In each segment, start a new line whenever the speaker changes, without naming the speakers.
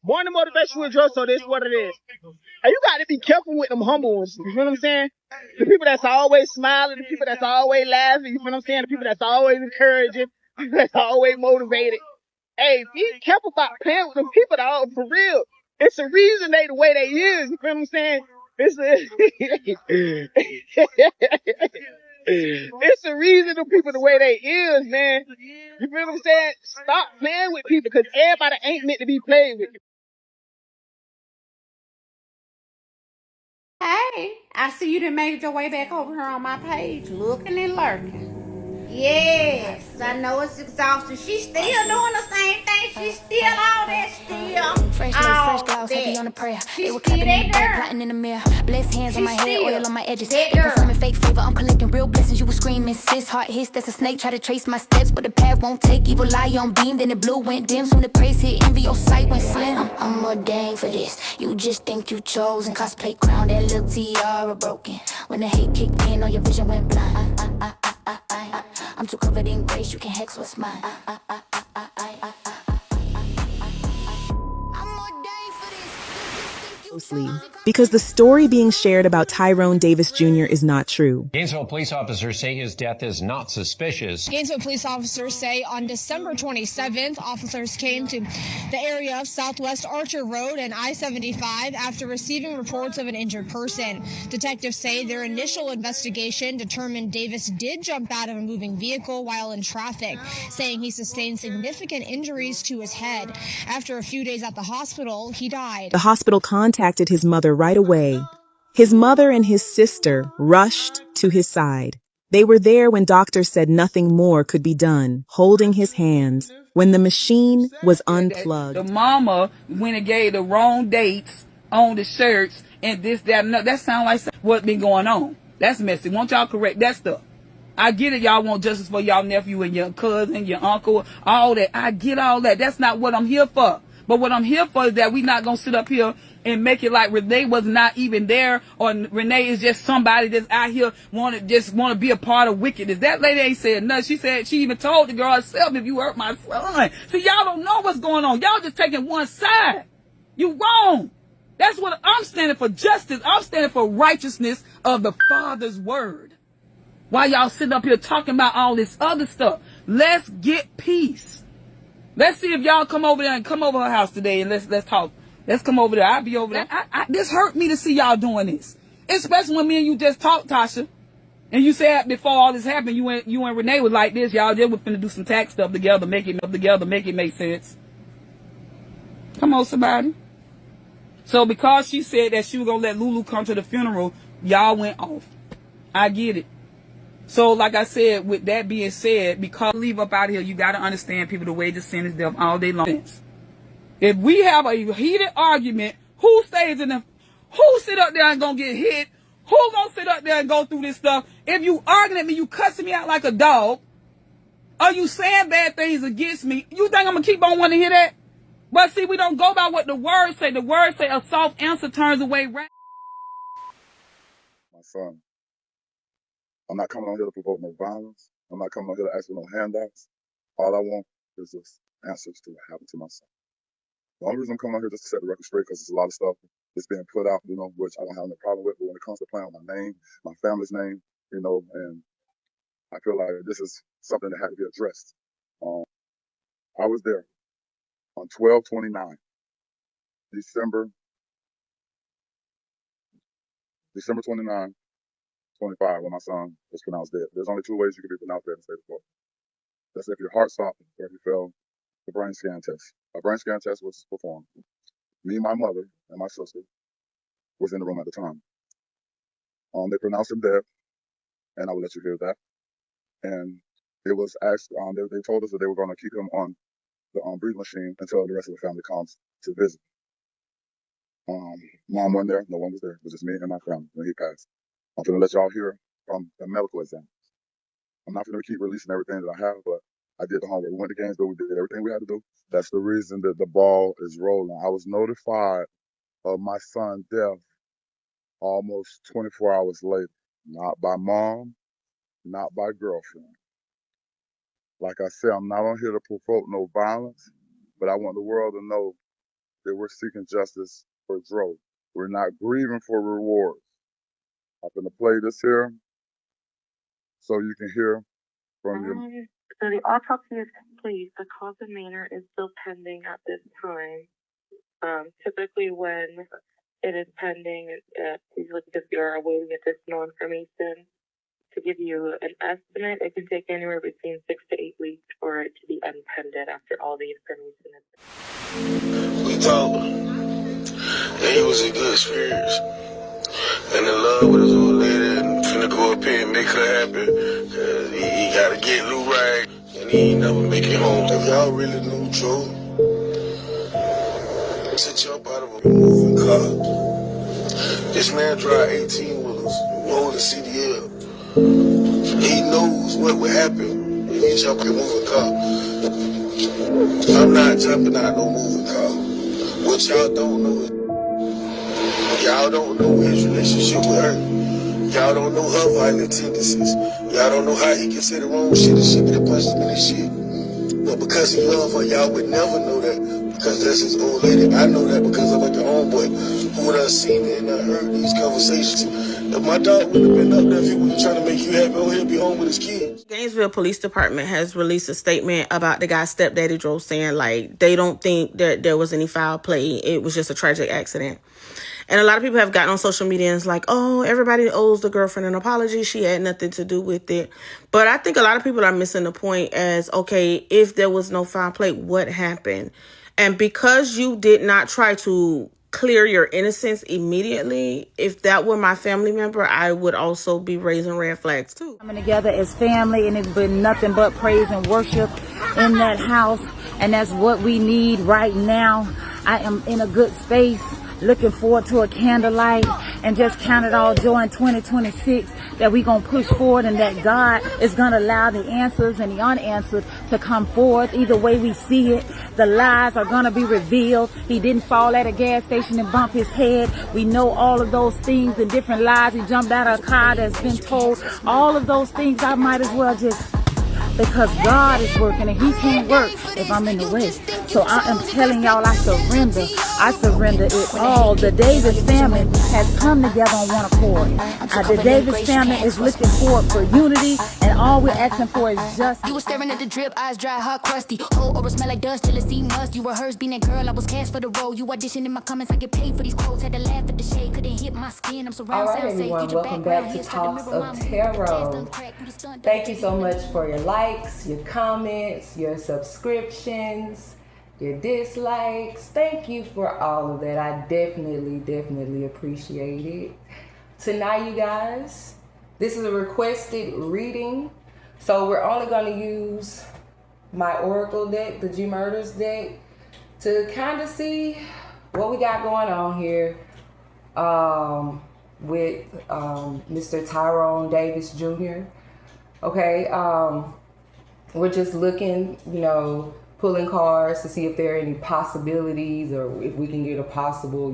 Born to motivation with drugs, so this is what it is. And you got to be careful with them humble ones. You feel what I'm saying? The people that's always smiling, the people that's always laughing, you feel what I'm saying? The people that's always encouraging, the people that's always motivated. Hey, be careful about playing with them people, dog, for real. It's a reason they the way they is, you feel what I'm saying? It's it's a reason the people the way they is, man. You feel what I'm saying? Stop playing with people, because everybody ain't meant to be played with.
Hey, I see you done made your way back over here on my page, looking and lurking. Yes, I know it's exhausting. She's still doing the same thing. She's still all that still.
Fresh lace, fresh gloves, heavy on the prayer. They
She's
were
still
clapping in the back,
that
plotting in the mirror. Blessed hands on my head, oil on my edges. They
girl.
performing fake favor, I'm collecting real blessings. You were screaming, sis, heart hits, that's a snake. Try to trace my steps, but the path won't take. Evil lie on beam, then the blue went dim. Soon the praise hit, envy, your sight went slim. I'm ordained for this. You just think you chosen. Cosplay crown, that little tiara broken. When the hate kicked in, all your vision went blind. I'm too covered in grace, you can hex what's mine.
Closely, because the story being shared about Tyrone Davis Jr. is not true.
Gainesville police officers say his death is not suspicious.
Gainesville police officers say on December 27th, officers came to the area of Southwest Archer Road and I-75 after receiving reports of an injured person. Detectives say their initial investigation determined Davis did jump out of a moving vehicle while in traffic, saying he sustained significant injuries to his head. After a few days at the hospital, he died.
The hospital contacted his mother right away. His mother and his sister rushed to his side. They were there when doctors said nothing more could be done, holding his hands when the machine was unplugged.
The mama went and gave the wrong dates on the shirts and this, that, and that sounds like what's been going on. That's messy. Won't y'all correct that stuff? I get it, y'all want justice for y'all nephew and your cousin, your uncle, all that. I get all that. That's not what I'm here for. But what I'm here for is that we not gonna sit up here and make it like Renee was not even there, or Renee is just somebody that's out here want to be a part of wickedness. That lady ain't said nothing. She said she even told the girl herself, if you hurt my son. See, y'all don't know what's going on. Y'all just taking one side. You wrong. That's what I'm standing for, justice. I'm standing for righteousness of the Father's word. While y'all sitting up here talking about all this other stuff, let's get peace. Let's see if y'all come over there and come over her house today and let's talk. Let's come over there. I'll be over there. This hurt me to see y'all doing this, especially when me and you just talked, Tasha, and you said before all this happened, you and Renee was like this. Y'all just was finna do some tax stuff together, make it make sense. Come on, somebody. So because she said that she was gonna let Lulu come to the funeral, y'all went off. I get it. So, like I said, with that being said, because leave up out here, you got to understand, people, the wage of sin is death all day long. If we have a heated argument, who stays in the, who sit up there and gonna get hit? Who gonna sit up there and go through this stuff? If you arguing at me, you cussing me out like a dog, are you saying bad things against me? You think I'm gonna keep on wanting to hear that? But see, we don't go by what the words say. The words say a soft answer turns away wrath.
My son. I'm not coming on here to provoke no violence. I'm not coming on here to ask for no handouts. All I want is just answers to what happened to my son. The only reason I'm coming on here just to set the record straight, because there's a lot of stuff that's being put out, which I don't have no problem with. But when it comes to playing with my name, my family's name, and I feel like this is something that had to be addressed. I was there on 12/29, December 29, 25, when my son was pronounced dead. There's only two ways you can be pronounced dead in the state of Florida. That's if your heart stopped or if you failed the brain scan test. A brain scan test was performed. Me, my mother, and my sister was in the room at the time. They pronounced him dead, and I will let you hear that. And it was asked, they told us that they were going to keep him on the breathing machine until the rest of the family comes to visit. Mom wasn't there, no one was there. It was just me and my family when he passed. I'm going to let y'all hear from the medical exam. I'm not going to keep releasing everything that I have, but I did the homework. We went to Gainesville, we did everything we had to do. That's the reason that the ball is rolling. I was notified of my son's death almost 24 hours later. Not by mom, not by girlfriend. Like I said, I'm not on here to provoke no violence, but I want the world to know that we're seeking justice for Dro. We're not grieving for rewards. I'm going to play this here so you can hear from your...
So the autopsy is complete. The cause of manner is still pending at this time. Typically when it is pending, usually because we are awaiting additional information, to give you an estimate, it can take anywhere between 6 to 8 weeks for it to be unpended after all the information is.
We talked, and he was in good spirits, and in love with his old lady, and finna go up here and make her happy, cause he gotta get Lou right, and he ain't never make it home. If y'all really knew Joe, to jump out of a moving car, this man drive 18-wheelers, rolling CDL. He knows what would happen if he jump in a moving car. I'm not jumping out no moving car. What y'all don't know is, y'all don't know his relationship with her. Y'all don't know her violent tendencies. Y'all don't know how he can say the wrong shit and she be the punch him in his shit. But because he love her, y'all would never know that because that's his old lady. I know that because I'm like the homeboy who done seen it and I heard these conversations. If my dog would have been up there, if he was trying to make you happy, he'll be home with his kids.
Gainesville Police Department has released a statement about the guy's stepdaddy Dro, saying like they don't think that there was any foul play. It was just a tragic accident. And a lot of people have gotten on social media and it's like, oh, everybody owes the girlfriend an apology. She had nothing to do with it. But I think a lot of people are missing the point as, okay, if there was no foul play, what happened? And because you did not try to clear your innocence immediately, if that were my family member, I would also be raising red flags too.
Coming together as family, and it's been nothing but praise and worship in that house. And that's what we need right now. I am in a good space. Looking forward to a candlelight and just count it all joy in 2026 that we gonna push forward and that God is gonna allow the answers and the unanswered to come forth. Either way we see it, the lies are gonna be revealed. He didn't fall at a gas station and bump his head. We know all of those things and different lies. He jumped out of a car that's been told. All of those things I might as well just, because God is working and he can't work if I'm in the way. So I am telling y'all, I surrender it all. The Davis family has come together on one accord. The Davis family is looking forward for unity, and all we're asking for is justice.
You were staring at the drip, eyes dry, hot, crusty. Whole aura smell like dust, jealousy, must. You were hers, being a girl, I was cast for the role. You auditioned in my comments, I get paid for these quotes. Had to laugh at the shade, couldn't hit my skin. I'm surrounded.
All right, everyone, welcome back to Talks of Tarot. Thank you so much for your likes, your comments, your subscriptions, your dislikes. Thank you for all of that. I definitely appreciate it. Tonight, you guys, this is a requested reading. So we're only going to use my Oracle deck, the G-Murd3rs deck, to kind of see what we got going on here with Mr. Tyrone Davis Jr. Okay, we're just looking, pulling cards to see if there are any possibilities or if we can get a possible,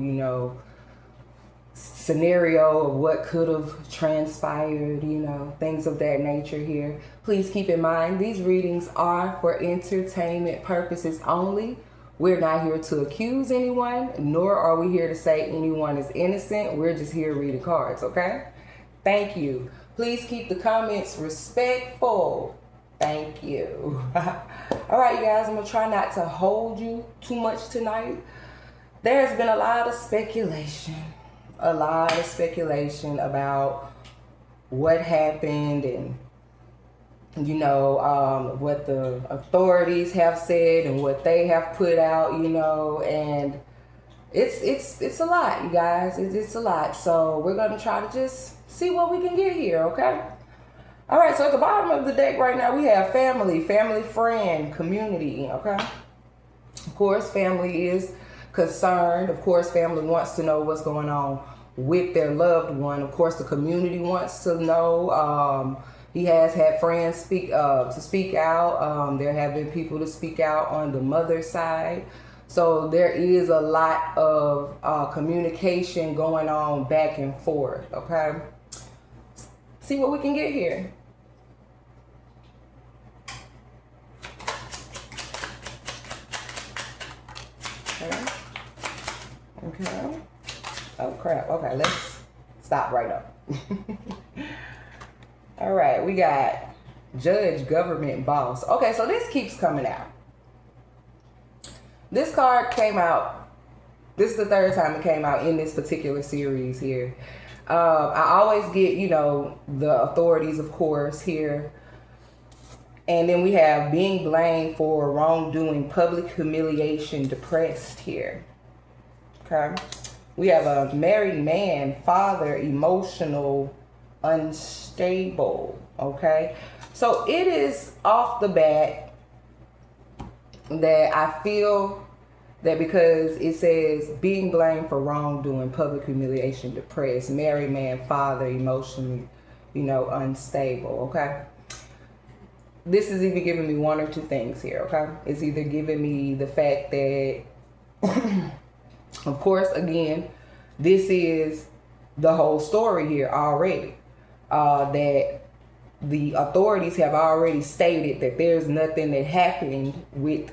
scenario of what could have transpired, things of that nature here. Please keep in mind, these readings are for entertainment purposes only. We're not here to accuse anyone, nor are we here to say anyone is innocent. We're just here reading cards, okay? Thank you. Please keep the comments respectful. Thank you. All right, you guys, I'm going to try not to hold you too much tonight. There's been a lot of speculation about what happened and, what the authorities have said and what they have put out, and it's a lot, you guys. It's a lot. So we're going to try to just see what we can get here, okay? All right, so at the bottom of the deck right now, we have family, friend, community, okay? Of course, family is concerned. Of course, family wants to know what's going on with their loved one. Of course, the community wants to know. He has had friends speak out. There have been people to speak out on the mother's side. So there is a lot of communication going on back and forth, okay? See what we can get here. Okay. Okay. Oh crap. Okay, let's stop right up. All right, we got Judge Government Boss. Okay, so this keeps coming out. This card came out. This is the third time it came out in this particular series here. I always get, you know, the authorities, of course, here. And then we have being blamed for wrongdoing, public humiliation, depressed here. Okay. We have a married man, father, emotional, unstable. Okay. So it is off the bat that I feel that because it says being blamed for wrongdoing, public humiliation, depressed, married man, father, emotionally, you know, unstable, okay? This is either giving me one or two things here, okay? It's either giving me the fact that, of course, again, this is the whole story here already, that the authorities have already stated that there's nothing that happened with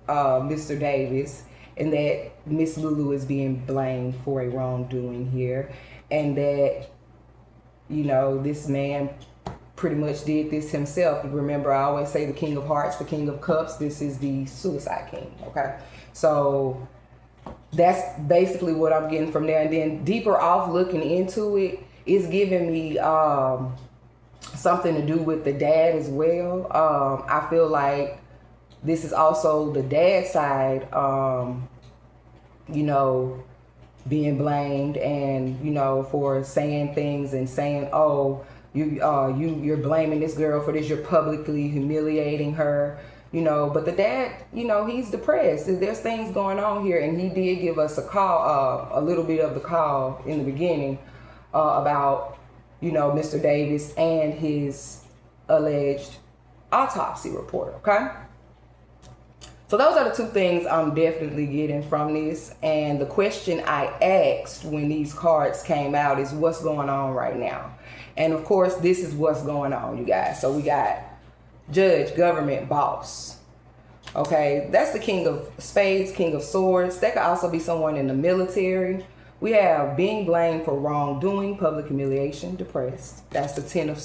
Mr. Davis, and that Miss Lulu is being blamed for a wrongdoing here, and that, you know, this man pretty much did this himself. Remember, I always say the King of Hearts, the King of Cups. This is the Suicide King, okay? So that's basically what I'm getting from there. And then deeper off looking into it, it's giving me something to do with the dad as well. I feel like this is also the dad's side, you know, being blamed, and, you know, for saying things and saying, oh, you're blaming this girl for this, you're publicly humiliating her, you know. But the dad, you know, he's depressed. There's things going on here, and he did give us a call, a little bit of the call in the beginning about, you know, Mr. Davis and his alleged autopsy report, okay? So those are the two things I'm definitely getting from this. And the question I asked when these cards came out is what's going on right now? And of course, this is what's going on, you guys. So we got Judge, Government, Boss. Okay, that's the King of Spades, King of Swords. That could also be someone in the military. We have being blamed for wrongdoing, public humiliation, depressed. That's the Ten of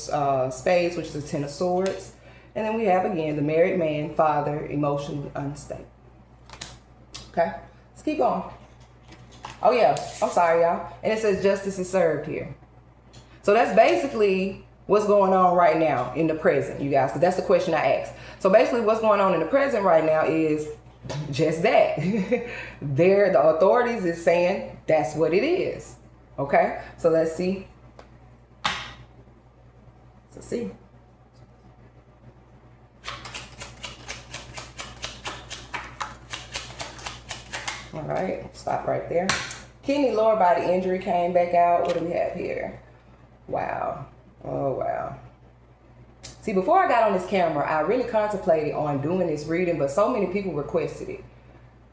Spades, which is the Ten of Swords. And then we have, again, the married man, father, emotionally unstable. Okay, let's keep going. Oh, yeah, I'm sorry, y'all. And it says justice is served here. So that's basically what's going on right now in the present, you guys, because that's the question I asked. So basically what's going on in the present right now is just that. The authorities is saying that's what it is. Okay, so let's see. Let's see. All right, stop right there. Kidney lower body injury came back out. What do we have here? Wow. Oh, wow. See, before I got on this camera, I really contemplated on doing this reading, but so many people requested it.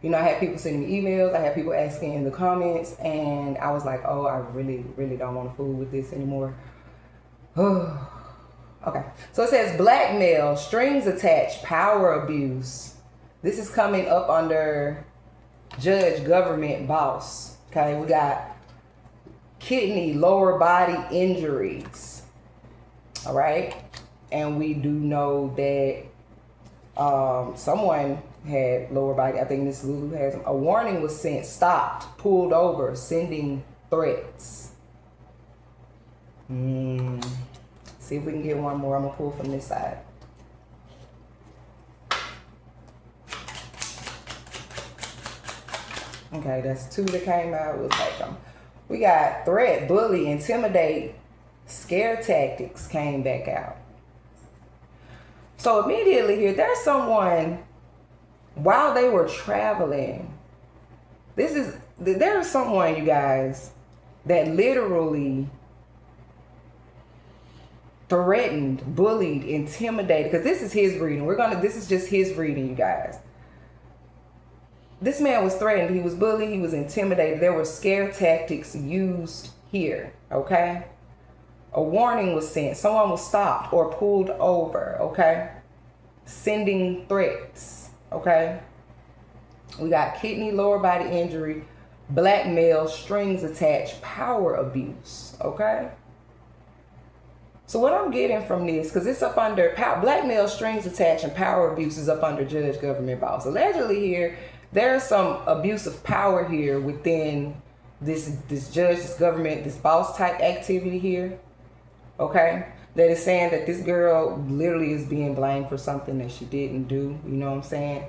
You know, I had people sending me emails. I had people asking in the comments, and I was like, oh, I really, really don't want to fool with this anymore. Okay. So it says blackmail, strings attached, power abuse. This is coming up under Judge, Government, Boss. Okay, we got kidney, lower body injuries. All right, and we do know that someone had lower body. I think Miss Lulu has a warning was sent, stopped, pulled over, sending threats. See if we can get one more. I'm gonna pull from this side. Okay, that's two that came out. We'll take them. We got threat, bully, intimidate, scare tactics came back out. So immediately here, there's someone, while they were traveling, there's someone, you guys, that literally threatened, bullied, intimidated, because this is his reading. This is just his reading, you guys. This man was threatened, he was bullied, he was intimidated. There were scare tactics used here, okay? A warning was sent, someone was stopped or pulled over, okay? Sending threats, okay? We got kidney, lower body injury, blackmail, strings attached, power abuse. Okay. So what I'm getting from this, because it's up under blackmail, strings attached, and power abuse is up under judge, government, boss. Allegedly here, there's some abuse of power here within this judge, this government, this boss type activity here. Okay, that is saying that this girl literally is being blamed for something that she didn't do. You know what I'm saying?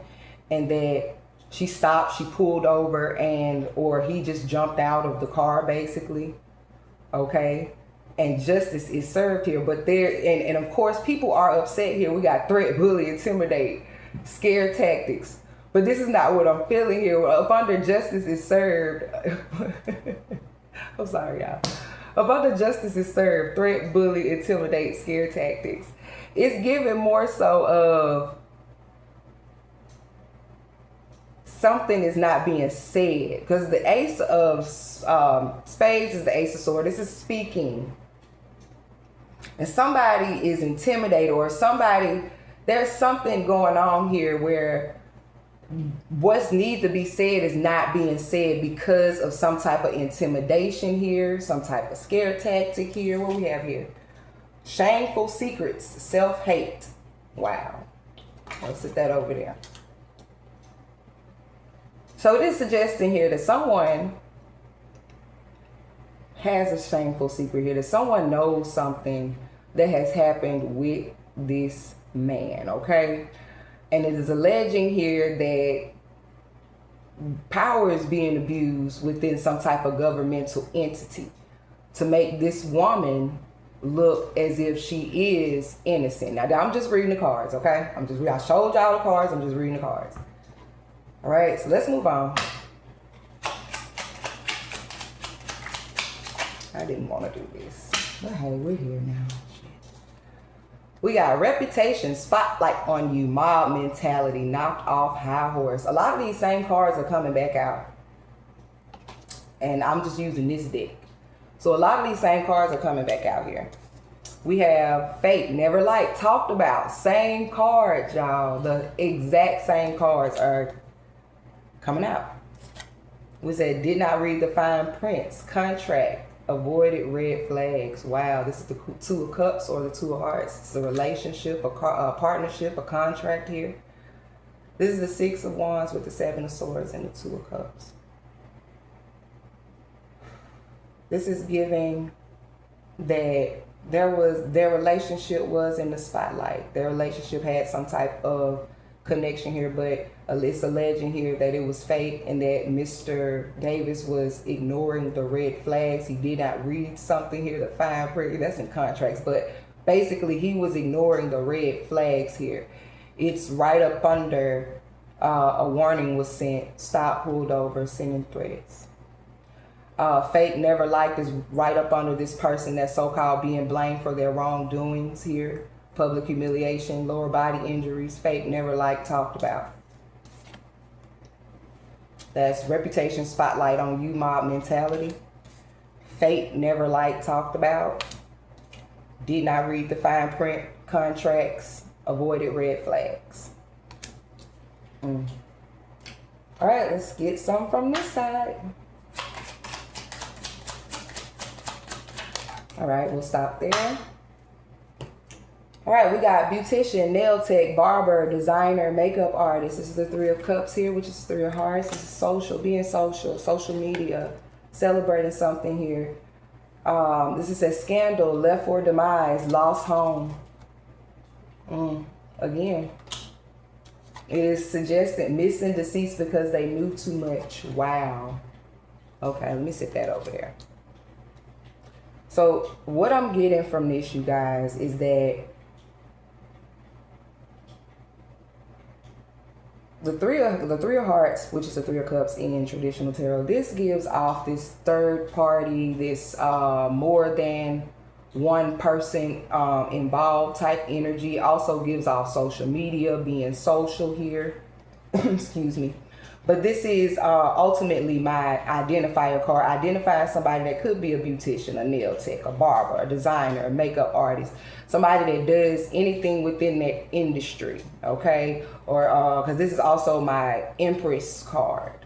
And that she stopped, she pulled over, or he just jumped out of the car basically. Okay. And justice is served here, but and of course people are upset here. We got threat, bully, intimidate, scare tactics, but this is not what I'm feeling here. Up under justice is served. I'm sorry, y'all. Up under justice is served, threat, bully, intimidate, scare tactics. It's given more so of something is not being said, because the ace of spades is the ace of swords. This is speaking. And somebody is intimidated, or there's something going on here where what's need to be said is not being said because of some type of intimidation here, some type of scare tactic here. What we have here? Shameful secrets, self-hate. Wow. Let's sit that over there. So it is suggesting here that someone has a shameful secret here, that someone knows something that has happened with this man, okay? And it is alleging here that power is being abused within some type of governmental entity to make this woman look as if she is innocent. Now, I'm just reading the cards, okay? I showed y'all the cards, I'm just reading the cards. All right, so let's move on. I didn't want to do this, but hey, we're here now. Shit. We got reputation, spotlight on you, mob mentality, knocked off high horse. A lot of these same cards are coming back out, and I'm just using this deck. So a lot of these same cards are coming back out here. We have fate, never liked, talked about. Same cards, y'all. The exact same cards are coming out. We said did not read the fine prints, contract, avoided red flags. Wow, this is the Two of Cups or the Two of Hearts. It's a relationship, a partnership, a contract here. This is the Six of Wands with the Seven of Swords and the Two of Cups. This is giving that their relationship was in the spotlight. Their relationship had some type of connection here, but it's alleging here that it was fake and that Mr. Davis was ignoring the red flags. He did not read something here, the fine print, that's in contracts, but basically he was ignoring the red flags here. It's right up under a warning was sent, stop, pulled over, sending threats. Fate never liked is right up under this person that's so-called being blamed for their wrongdoings here. Public humiliation, lower body injuries, fate never liked, talked about. That's reputation, spotlight on you, mob mentality. Fate never liked, talked about. Did not read the fine print, contracts, avoided red flags. All right, let's get some from this side. All right, we'll stop there. All right, we got beautician, nail tech, barber, designer, makeup artist. This is the Three of Cups here, which is Three of Hearts. This is social, being social media, celebrating something here. This is a scandal, left for demise, lost home. Again, it is suggested missing, deceased because they knew too much. Wow. Okay, let me sit that over there. So what I'm getting from this, you guys, is that the three of Hearts, which is the Three of Cups in traditional tarot, this gives off this third party, this more than one person involved type energy. Also gives off social media, being social here. Excuse me. But this is ultimately my identifier card, identifying somebody that could be a beautician, a nail tech, a barber, a designer, a makeup artist, somebody that does anything within that industry, okay? Or because this is also my Empress card.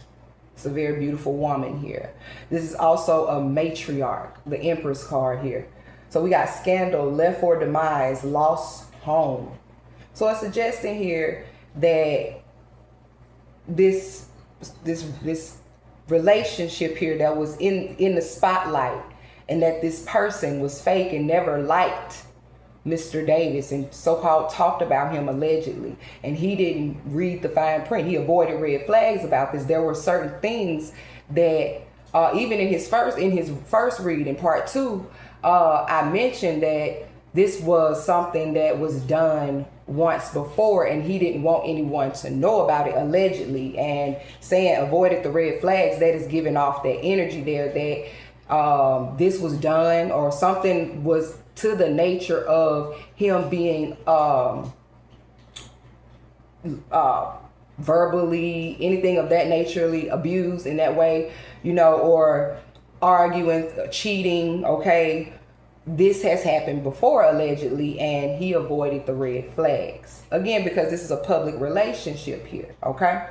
It's a very beautiful woman here. This is also a matriarch, the Empress card here. So we got scandal, left for demise, lost home. So it's suggesting here that this relationship here that was in the spotlight, and that this person was fake and never liked Mr. Davis and so-called talked about him allegedly, and he didn't read the fine print. He avoided red flags about this. There were certain things that even in his first read in part 2, I mentioned that this was something that was done once before, and he didn't want anyone to know about it allegedly, and saying avoided the red flags, that is giving off that energy there that this was done, or something was to the nature of him being verbally, anything of that nature, abused in that way, you know, or arguing, cheating, okay? This has happened before allegedly, and he avoided the red flags. Again, because this is a public relationship here, okay?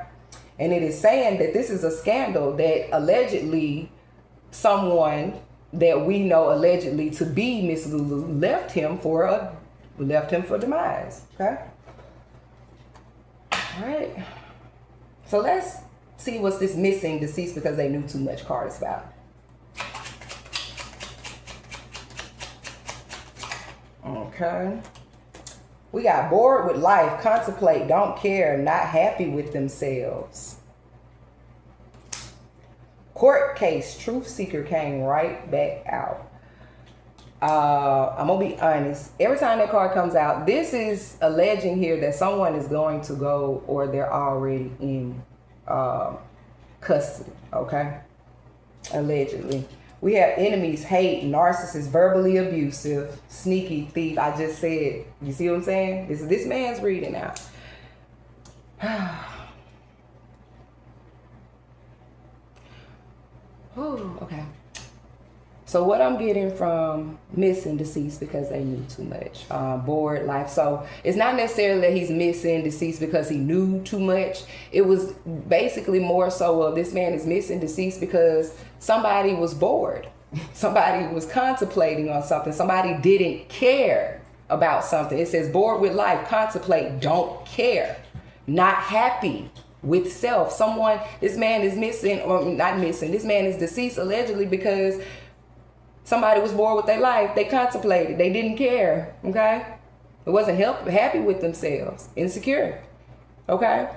And it is saying that this is a scandal that allegedly someone that we know allegedly to be Miss Lulu left him for demise, okay? All right. So let's see what's this missing deceased because they knew too much card is about. Okay. We got bored with life, contemplate, don't care, not happy with themselves. Court case, truth seeker came right back out. I'm gonna be honest. Every time that card comes out, this is alleging here that someone is going to go, or they're already in custody. Okay, allegedly. We have enemies, hate, narcissist, verbally abusive, sneaky thief. I just said, you see what I'm saying? This man's reading out. Oh, okay. So what I'm getting from missing deceased because they knew too much, bored life. So it's not necessarily that he's missing deceased because he knew too much. It was basically more so of this man is missing deceased because somebody was bored. Somebody was contemplating on something. Somebody didn't care about something. It says bored with life, contemplate, don't care, not happy with self. Someone, this man is missing, or not missing, this man is deceased allegedly because somebody was bored with their life. They contemplated. They didn't care. Okay? It wasn't happy with themselves. Insecure. Okay?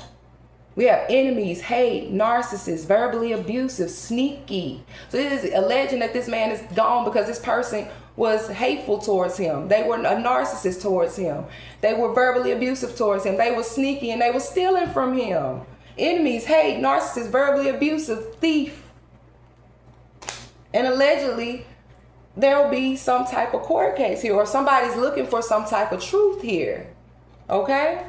We have enemies, hate, narcissists, verbally abusive, sneaky. So this is alleging that this man is gone because this person was hateful towards him. They were a narcissist towards him. They were verbally abusive towards him. They were sneaky and they were stealing from him. Enemies, hate, narcissists, verbally abusive, thief. And allegedly, there'll be some type of court case here, or somebody's looking for some type of truth here. Okay?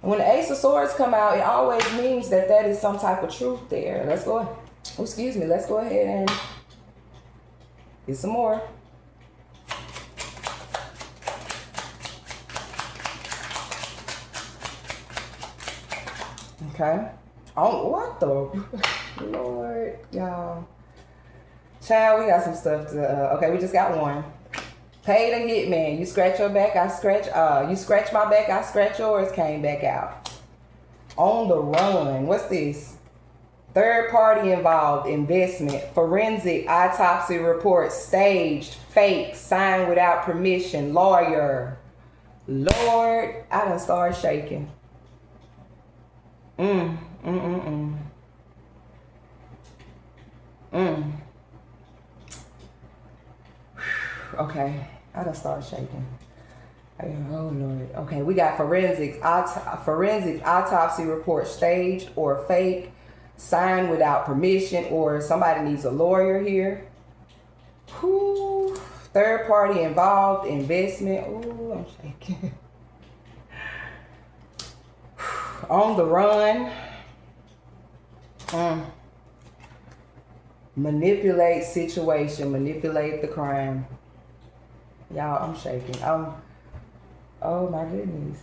When the Ace of Swords come out, it always means that that is some type of truth there. Let's go. Oh, excuse me. Let's go ahead and get some more. Okay. Oh, what the Lord, y'all. Child, we got some stuff to. Okay, we just got one. Pay the hitman. You scratch your back, I scratch. You scratch my back, I scratch yours. Came back out. On the run. What's this? Third party involved. Investment. Forensic autopsy report. Staged. Fake. Signed without permission. Lawyer. Lord, I done started shaking. Okay, I done started shaking. Oh Lord. Okay, we got forensic autopsy report, staged or fake, signed without permission, or somebody needs a lawyer here. Whew. Third party involved, investment. Ooh, I'm shaking. On the run. Manipulate situation, manipulate the crime. Y'all, I'm shaking. Oh my goodness.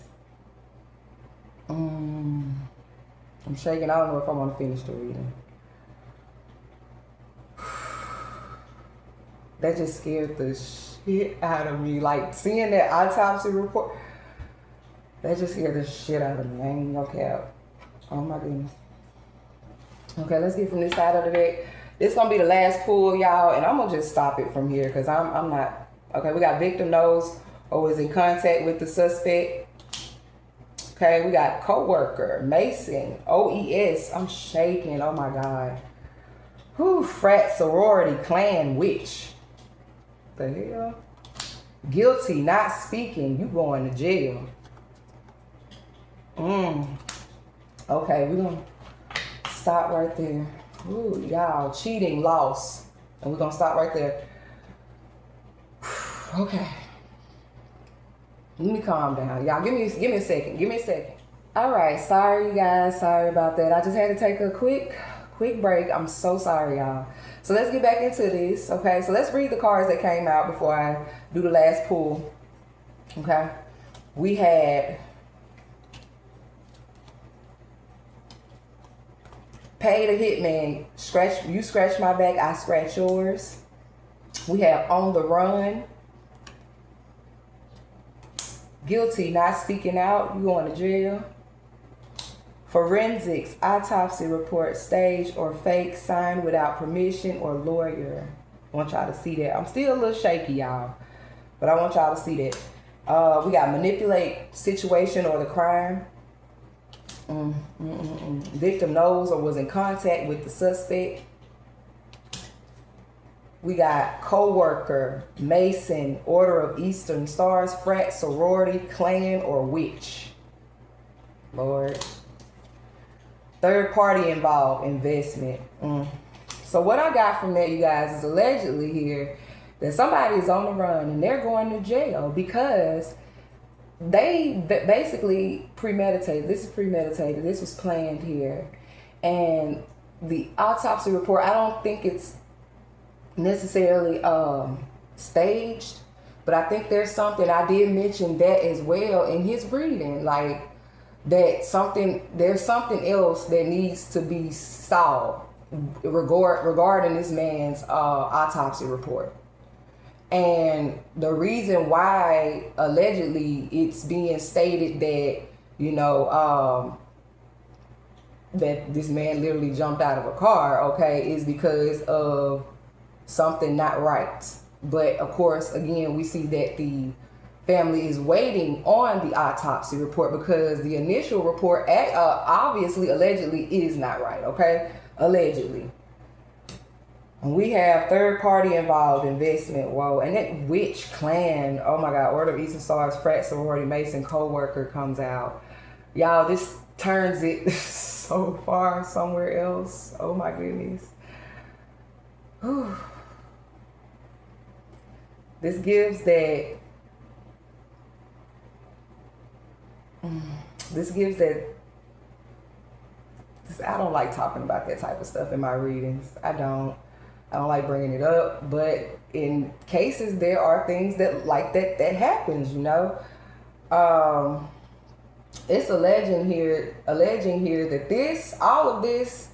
I'm shaking. I don't know if I want to finish the reading. That just scared the shit out of me. Like, seeing that autopsy report, that just scared the shit out of me. I ain't no cap. Oh my goodness. Okay, let's get from this side of the deck. This gonna be the last pull, y'all, and I'm gonna just stop it from here because I'm not. Okay, we got victim knows or was in contact with the suspect. Okay, we got co-worker, Mason, OES. I'm shaking. Oh my God. Whew, frat, sorority, clan, witch. The hell? Guilty, not speaking. You going to jail. Okay, we're gonna stop right there. Ooh, y'all, cheating, loss. And we're gonna stop right there. Okay. Let me calm down. Y'all, give me a second. Give me a second. All right, sorry, you guys. Sorry about that. I just had to take a quick break. I'm so sorry, y'all. So let's get back into this, okay? So let's read the cards that came out before I do the last pull, okay? We had pay the hitman. You scratch my back, I scratch yours. We have on the run. Guilty, not speaking out, you going to jail. Forensics, autopsy report, staged or fake, signed without permission or lawyer. I want y'all to see that. I'm still a little shaky, y'all, but I want y'all to see that. We got manipulate situation or the crime. Victim knows or was in contact with the suspect. We got co-worker, Mason, Order of Eastern Stars, frat, sorority, clan, or witch. Lord. Third party involved, investment. So what I got from that, you guys, is allegedly here that somebody is on the run and they're going to jail because they basically premeditated. This is premeditated. This was planned here. And the autopsy report, I don't think it's necessarily staged, but I think there's something, I did mention that as well in his reading, like that there's something else that needs to be solved regarding this man's autopsy report. And the reason why allegedly it's being stated that, you know, that this man literally jumped out of a car, okay, is because of something not right. But of course, again, we see that the family is waiting on the autopsy report because the initial report obviously allegedly is not right, okay? Allegedly. And we have third party involved, investment, whoa, and that witch, clan, oh my God, Order of Eastern Stars, frat, sorority, Mason, co-worker comes out. Y'all, this turns it so far somewhere else. Oh my goodness. Whew. This gives that I don't like talking about that type of stuff in my readings. I don't like bringing it up, but in cases there are things that like that happens, you know. It's alleging here that all of this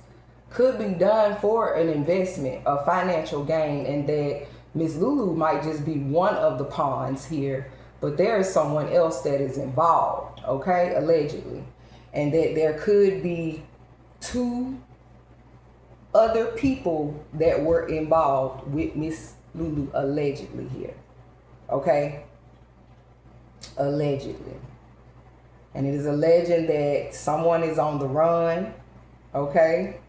could be done for an investment, a financial gain, and that Miss Lulu might just be one of the pawns here, but there is someone else that is involved, okay, allegedly, and that there could be 2 other people that were involved with Miss Lulu allegedly here, okay, allegedly. And it is alleging that someone is on the run, okay?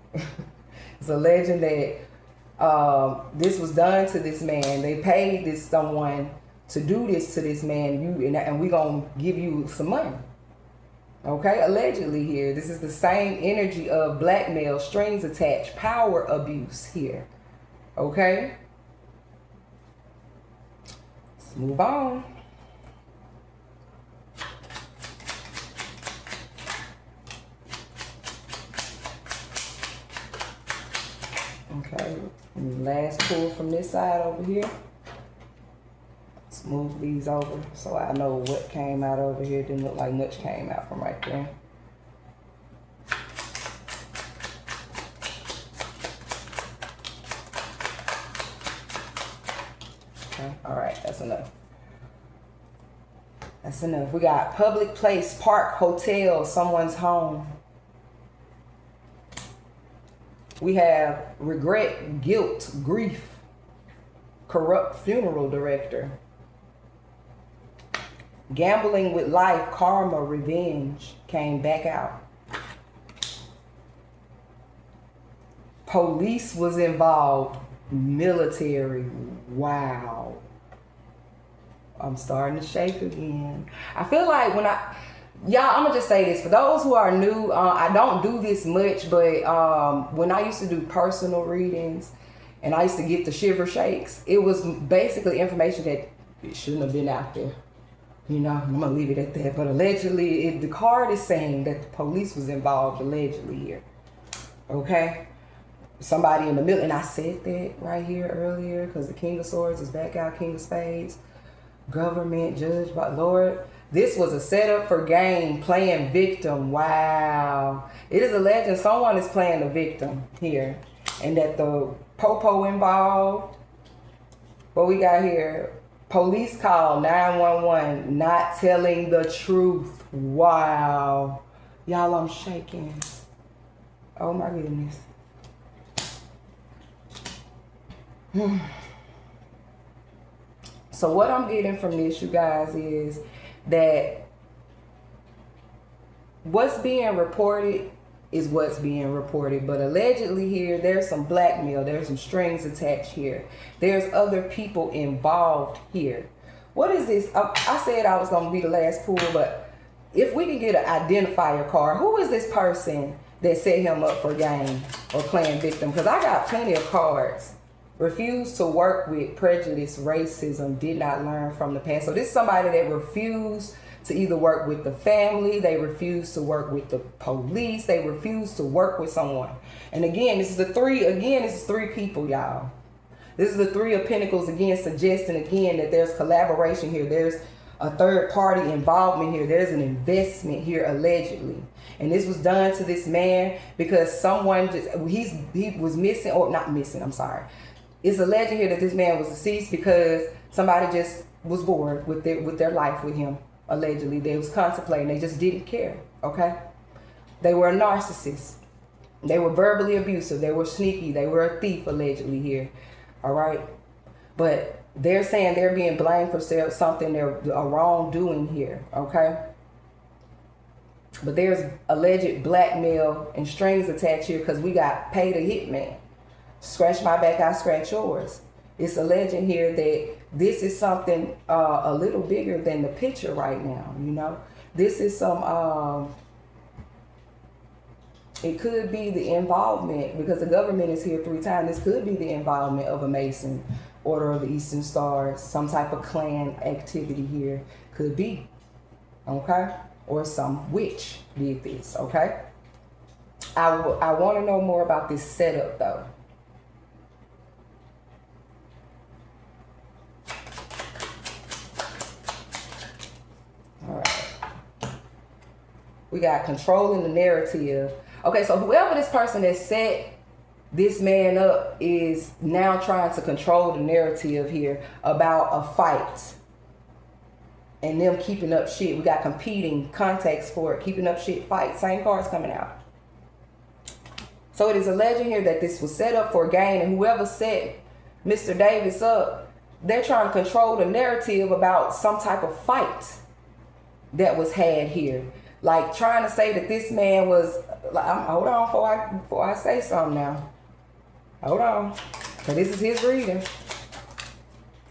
It's alleging that this was done to this man. They paid this someone to do this to this man, and we gonna give you some money. Okay, allegedly here. This is the same energy of blackmail, strings attached, power abuse here. Okay? Let's move on. Okay, and last pull from this side over here. Let's move these over so I know what came out over here. Didn't look like much came out from right there. Okay, all right, that's enough. That's enough. We got public place, park, hotel, someone's home. We have regret, guilt, grief, corrupt funeral director. Gambling with life, karma, revenge, came back out. Police was involved, military, wow. I'm starting to shake again. I feel like y'all, I'm gonna just say this. For those who are new, I don't do this much, but when I used to do personal readings and I used to get the shiver shakes, it was basically information that it shouldn't have been out there. You know, I'm gonna leave it at that. But allegedly, the card is saying that the police was involved allegedly here. Okay? Somebody in the middle, and I said that right here earlier because the King of Swords is back out, King of Spades. Government, judge, but Lord, this was a setup for game, playing victim. Wow. It is alleged someone is playing the victim here, and that the popo involved. What we got here? Police call 911, not telling the truth. Wow. Y'all, I'm shaking. Oh my goodness. So what I'm getting from this, you guys, is that what's being reported is what's being reported. But allegedly here, there's some blackmail. There's some strings attached here. There's other people involved here. What is this? I said I was going to be the last pool, but if we can get an identifier card, who is this person that set him up for game or playing victim? Because I got plenty of cards. Refused to work with prejudice, racism, did not learn from the past. So this is somebody that refused to either work with the family, they refused to work with the police, they refused to work with someone. And again, this is three people, y'all. This is the Three of Pentacles, again, suggesting again that there's collaboration here. There's a third party involvement here. There's an investment here, allegedly. And this was done to this man because someone he was missing, or not missing, I'm sorry. It's alleged here that this man was deceased because somebody just was bored with their life with him. Allegedly, they was contemplating. They just didn't care. Okay, they were a narcissist. They were verbally abusive. They were sneaky. They were a thief. Allegedly here. All right, but they're saying they're being blamed for something, a wrongdoing here. Okay, but there's alleged blackmail and strings attached here because we got paid a hitman. Scratch my back, I scratch yours. It's alleged here that this is something a little bigger than the picture right now, you know. This is some, it could be the involvement, because the government is here 3 times. This could be the involvement of a Mason, Order of the Eastern Stars, some type of clan activity here. Could be, okay? Or some witch did this, okay? I want to know more about this setup, though. All right. We got controlling the narrative. Okay, so whoever this person that set this man up is now trying to control the narrative here about a fight and them keeping up shit. We got competing contexts for it, keeping up shit, fight. Same cards coming out. So it is alleged here that this was set up for gain, and whoever set Mr. Davis up, they're trying to control the narrative about some type of fight that was had here. Like trying to say that this man was, hold on before I say something now. Hold on. So this is his reading.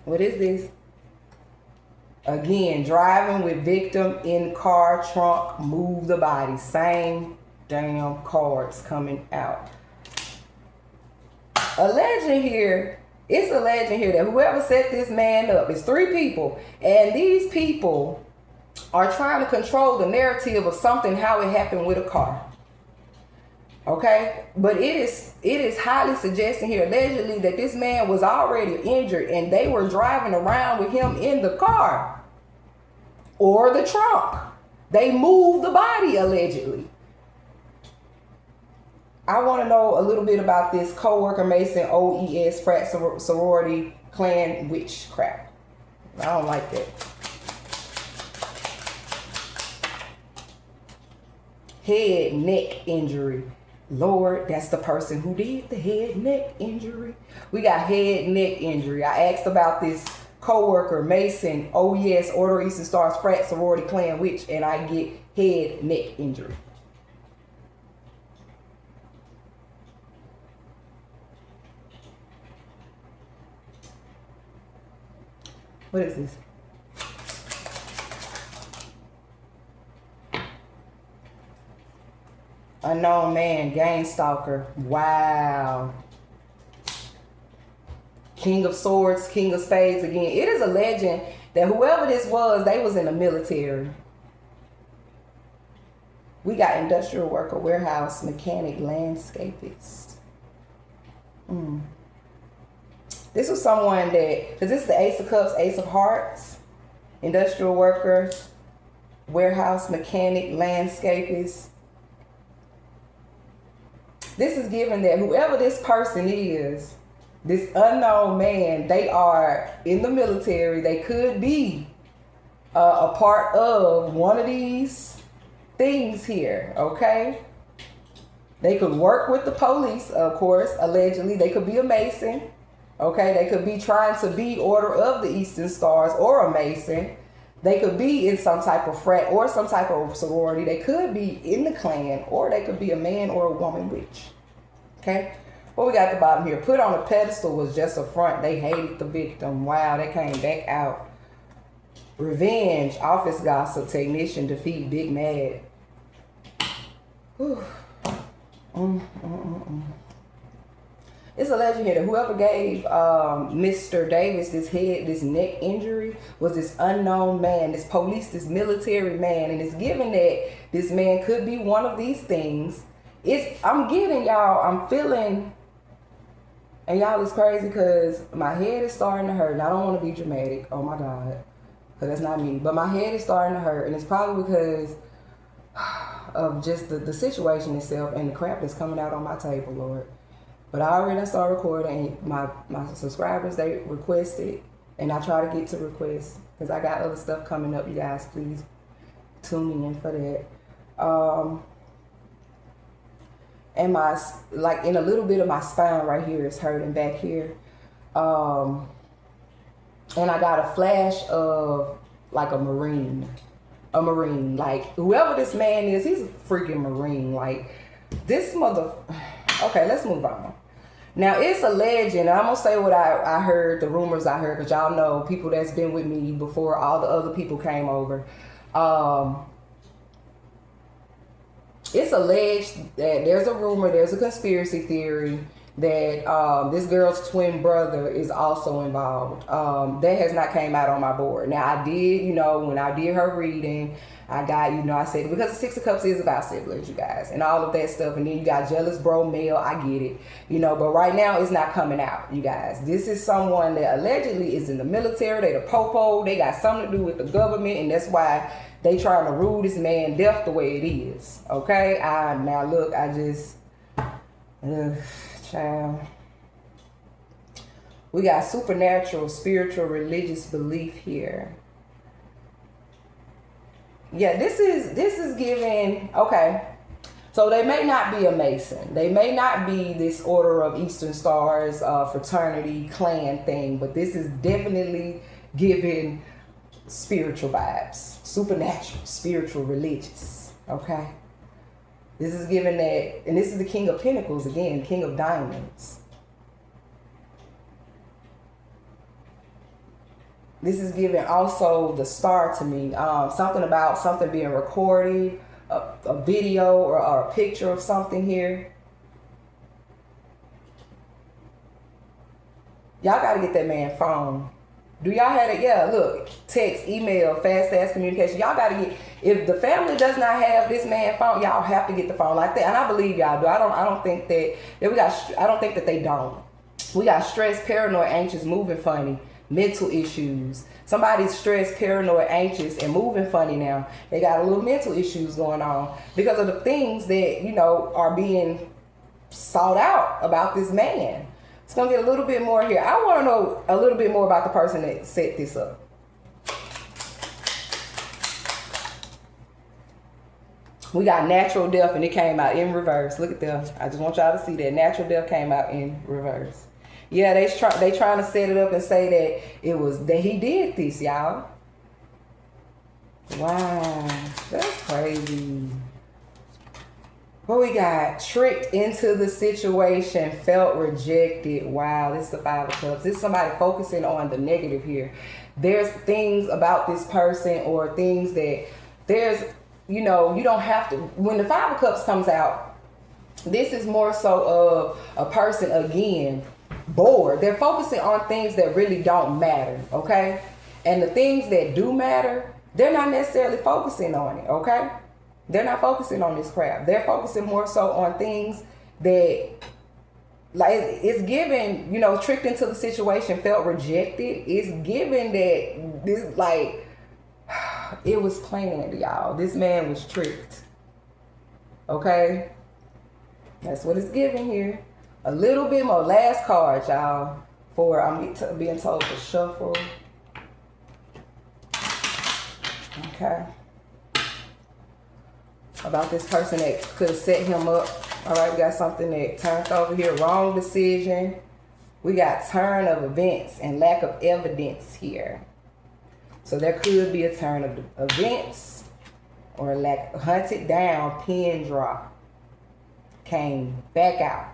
What is this? Again, driving with victim in car trunk, move the body. Same damn cards coming out. It's alleged here that whoever set this man up, it's 3 people, and these people are trying to control the narrative of something, how it happened with a car. Okay, but it is highly suggesting here allegedly that this man was already injured and they were driving around with him in the car or the trunk. They moved the body allegedly. I want to know a little bit about this co-worker Mason OES frat sorority clan witchcraft. I don't like that. Head, neck injury. Lord, that's the person who did the head, neck injury. We got head, neck injury. I asked about this co-worker Mason OES Order of Eastern Stars frat sorority clan witch, and I get head, neck injury. What is this? Unknown man, gang stalker. Wow. King of swords, king of spades again. It is a legend that whoever this was, they was in the military. We got industrial worker, warehouse, mechanic, landscapist. This was someone that, because this is the Ace of Cups, Ace of Hearts, industrial worker, warehouse, mechanic, landscapist. This is given that whoever this person is, this unknown man, they are in the military. They could be a part of one of these things here, okay? They could work with the police, of course, allegedly. They could be a Mason, okay? They could be trying to be Order of the Eastern Stars or a Mason. They could be in some type of frat or some type of sorority. They could be in the clan, or they could be a man or a woman witch, okay? What we got at the bottom here? Put on a pedestal was just a front. They hated the victim. Wow, they came back out. Revenge, office gossip, technician, defeat, big mad. Whew. It's a legend here that whoever gave Mr. Davis this neck injury was this unknown man, this police, this military man. And it's given that this man could be one of these things. I'm getting y'all, I'm feeling, and y'all is crazy because my head is starting to hurt. And I don't want to be dramatic. Oh my God. Because that's not me. But my head is starting to hurt. And it's probably because of just the situation itself and the crap that's coming out on my table, Lord. But I already started recording, and my subscribers, they requested, and I try to get to requests because I got other stuff coming up. You guys, please tune in for that. And like in a little bit of my spine right here is hurting back here. And I got a flash of like a Marine, like whoever this man is, he's a freaking Marine. Like this okay, let's move on. Now, it's a legend. I'm going to say what I heard, the rumors I heard, because y'all know people that's been with me before all the other people came over. It's alleged that there's a rumor, there's a conspiracy theory that this girl's twin brother is also involved. That has not came out on my board. Now, I did, when I did her reading, I got, I said, because the Six of Cups is about siblings, you guys, and all of that stuff. And then you got jealous bro male. I get it, but right now it's not coming out, you guys. This is someone that allegedly is in the military. They the popo. They got something to do with the government. And that's why they trying to rule this man death the way it is. Okay. Now look, child. We got supernatural, spiritual, religious belief here. Yeah, this is giving, okay. So they may not be a Mason. They may not be this Order of Eastern Stars, fraternity, clan thing, but this is definitely giving spiritual vibes. Supernatural, spiritual, religious, okay? This is giving that, and this is the King of Pentacles again, King of Diamonds. This is giving also the Star to me. Something about something being recorded, a video or a picture of something here. Y'all got to get that man phone. Do y'all have it? Yeah, look, text, email, fast communication. Y'all got to get, if the family does not have this man phone, y'all have to get the phone like that. And I believe y'all do. I don't think that I don't think that they don't. We got stressed, paranoid, anxious, moving funny, mental issues. Somebody's stressed, paranoid, anxious, and moving funny now. They got a little mental issues going on because of the things that, are being sought out about this man. It's gonna get a little bit more here. I want to know a little bit more about the person that set this up. We got natural death, and it came out in reverse. Look at them. I just want y'all to see that natural death came out in reverse. Yeah, they trying to set it up and say that he did this, y'all. Wow, that's crazy. What we got? Tricked into the situation, felt rejected. Wow, this is the Five of Cups. This is somebody focusing on the negative here. There's things about this person or things that you don't have to. When the Five of Cups comes out, this is more so of a person, again, bored. They're focusing on things that really don't matter, okay? And the things that do matter, they're not necessarily focusing on it, okay? They're not focusing on this crap. They're focusing more so on things that, like, it's given, tricked into the situation, felt rejected. It's given that this, like, it was planned, y'all. This man was tricked, okay? That's what it's giving here. A little bit more. Last card, y'all. I'm being told to shuffle. Okay. About this person that could have set him up. All right, we got something that turned over here. Wrong decision. We got turn of events and lack of evidence here. So there could be a turn of events or lack, hunted down, pin drop. Came back out.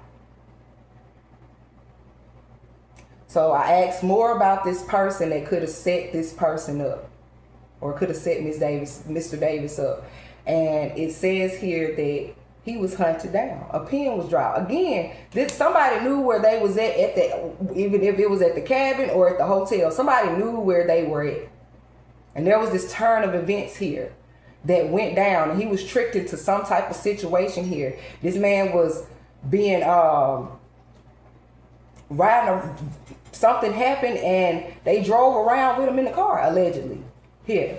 So I asked more about this person that could have set this person up, or could have set Mr. Davis up. And it says here that he was hunted down. A pin was dropped. Again, somebody knew where they was at even if it was at the cabin or at the hotel. Somebody knew where they were at. And there was this turn of events here that went down, and he was tricked into some type of situation here. This man was being something happened, and they drove around with him in the car, allegedly. Here.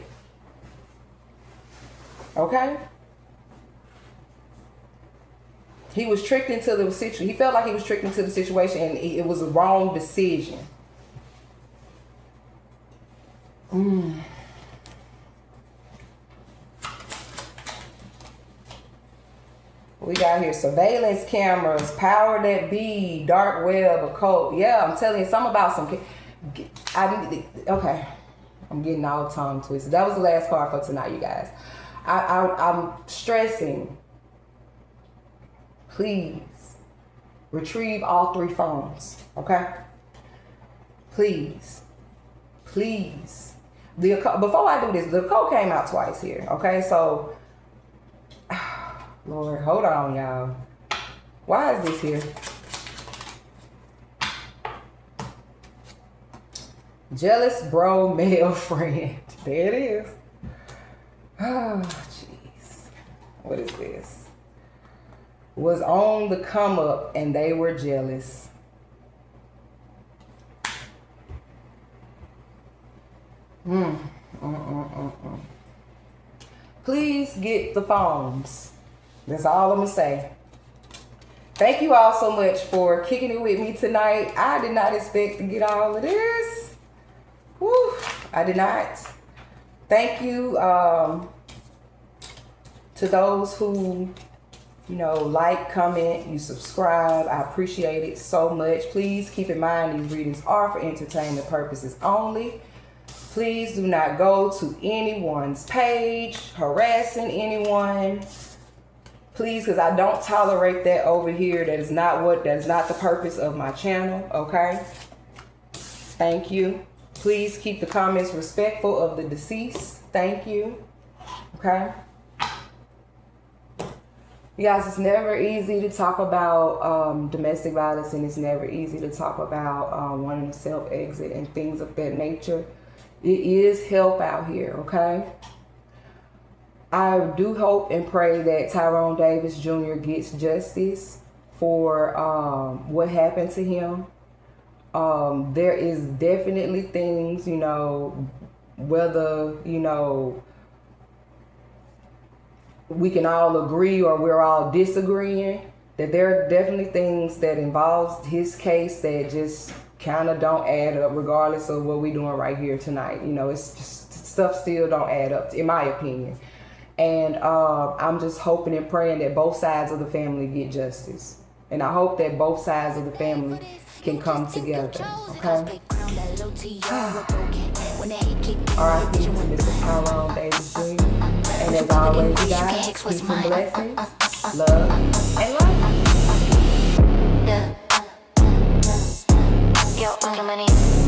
Okay? He was tricked into the situation. He felt like he was tricked into the situation, and it was a wrong decision. We got here surveillance cameras, power that be, dark web, occult. Yeah, I'm telling you something about some. Okay, I'm getting all tongue twisted. That was the last card for tonight, you guys. I'm stressing. Please retrieve all 3 phones. Okay. Please. Before I do this, the code came out twice here. Okay, so. Lord, hold on, y'all. Why is this here? Jealous bro male friend. There it is. Oh, jeez. What is this? Was on the come up and they were jealous. Please get the phones. That's all I'm going to say. Thank you all so much for kicking it with me tonight. I did not expect to get all of this. Woo, I did not. Thank you to those who, like, comment, you subscribe. I appreciate it so much. Please keep in mind these readings are for entertainment purposes only. Please do not go to anyone's page harassing anyone. Please, because I don't tolerate that over here. That is not the purpose of my channel, okay? Thank you. Please keep the comments respectful of the deceased. Thank you. Okay? You guys, it's never easy to talk about domestic violence, and it's never easy to talk about wanting to self-exit and things of that nature. It is help out here, okay? I do hope and pray that Tyrone Davis Jr. gets justice for what happened to him. There is definitely things, whether, we can all agree or we're all disagreeing. that there are definitely things that involves his case that just kind of don't add up, regardless of what we're doing right here tonight. You know, it's just stuff still don't add up, in my opinion. And I'm just hoping and praying that both sides of the family get justice. And I hope that both sides of the family can come together, okay? R.I.P. to Mr. Tyrone Davis Jr. And as always, you guys, peace and blessings, love, and life.
Yo, Uncle Money.